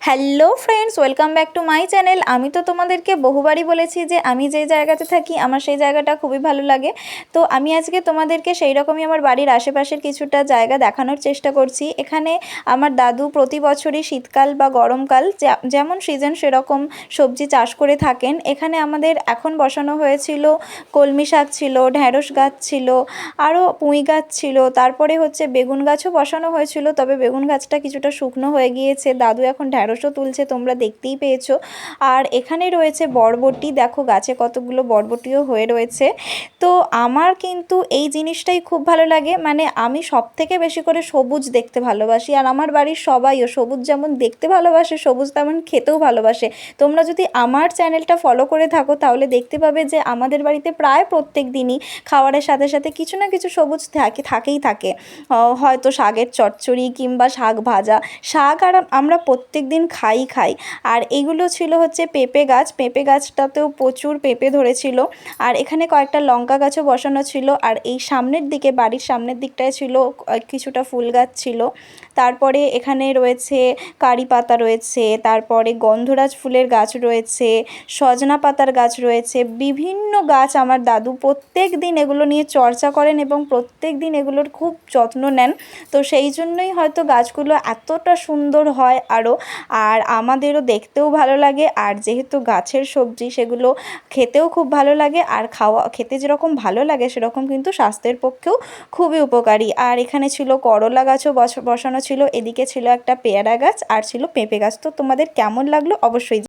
Hello friends, welcome back to my channel. আমি তো তোমাদেরকে বহুবারই বলেছি যে আমি যে জায়গাতে থাকি আমার সেই জায়গাটা খুবই ভালো লাগে। তো আমি আজকে তোমাদেরকে সেই রকমই আমার বাড়ির আশেপাশের কিছুটা জায়গা দেখানোর চেষ্টা করছি। এখানে আমার দাদু প্রতি বছরই শীতকাল বা গরমকাল যেমন সিজন সেরকম সবজি চাষ করে থাকেন। এখানে আমাদের এখন বসানো হয়েছিল কলমি শাক ছিল, ঢ্যাঁড়স গাছ ছিল, আরও পুঁই গাছ ছিল, তারপরে হচ্ছে বেগুন গাছও বসানো হয়েছিল। তবে বেগুন গাছটা কিছুটা শুকনো হয়ে গিয়েছে, দাদু এখন ঢ্যাঁড়সও তুলছে, তোমরা দেখতেই পেয়েছো। আর এখানে রয়েছে বরবটি, দেখো গাছে কতগুলো বরবটিও হয়ে রয়েছে। তো আমার কিন্তু এই জিনিসটাই খুব ভালো লাগে, মানে আমি সবথেকে বেশি করে সবুজ দেখতে ভালোবাসি। আর আমার বাড়ির সবাইও সবুজ যেমন দেখতে ভালোবাসে, সবুজ তেমন খেতেও ভালোবাসে। তোমরা যদি আমার চ্যানেলটা ফলো করে থাকো তাহলে দেখতে পাবে যে আমাদের বাড়িতে প্রায় প্রত্যেক দিনই খাবারের সাথে সাথে কিছু না কিছু সবুজ থাকেই থাকে। হয়তো শাকের চচ্চড়ি কিংবা শাক ভাজা। শাক আর আমরা প্রত্যেক দিন খাই। আর এগুলো ছিল হচ্ছে পেঁপে গাছ, পেঁপে গাছটাতেও প্রচুর পেঁপে ধরেছিল। আর এখানে কয়েকটা লঙ্কা গাছও বসানো ছিল। আর এই সামনের দিকে, বাড়ির সামনের দিকটায় ছিল কিছুটা ফুল গাছ ছিল। তারপরে এখানে রয়েছে কারি পাতা রয়েছে, তারপরে গন্ধরাজ ফুলের গাছ রয়েছে, সজনা পাতার গাছ রয়েছে, বিভিন্ন গাছ আমার দাদু প্রত্যেক দিন এগুলো নিয়ে চর্চা করেন এবং প্রত্যেক দিন এগুলোর খুব যত্ন নেন। তো সেই জন্যই হয়তো গাছগুলো এতটা সুন্দর হয় আরও। আর আমাদেরও দেখতেও ভালো লাগে। আর যেহেতু গাছের সবজি সেগুলো খেতেও খুব ভালো লাগে। আর খেতে যেরকম ভালো লাগে সেরকম কিন্তু স্বাস্থ্যের পক্ষেও খুবই উপকারী। আর এখানে ছিল করলা গাছও বসানো ছিল, এদিকে ছিল একটা পেয়ারা গাছ আর ছিল পেঁপে গাছ। তো তোমাদের কেমন লাগলো অবশ্যই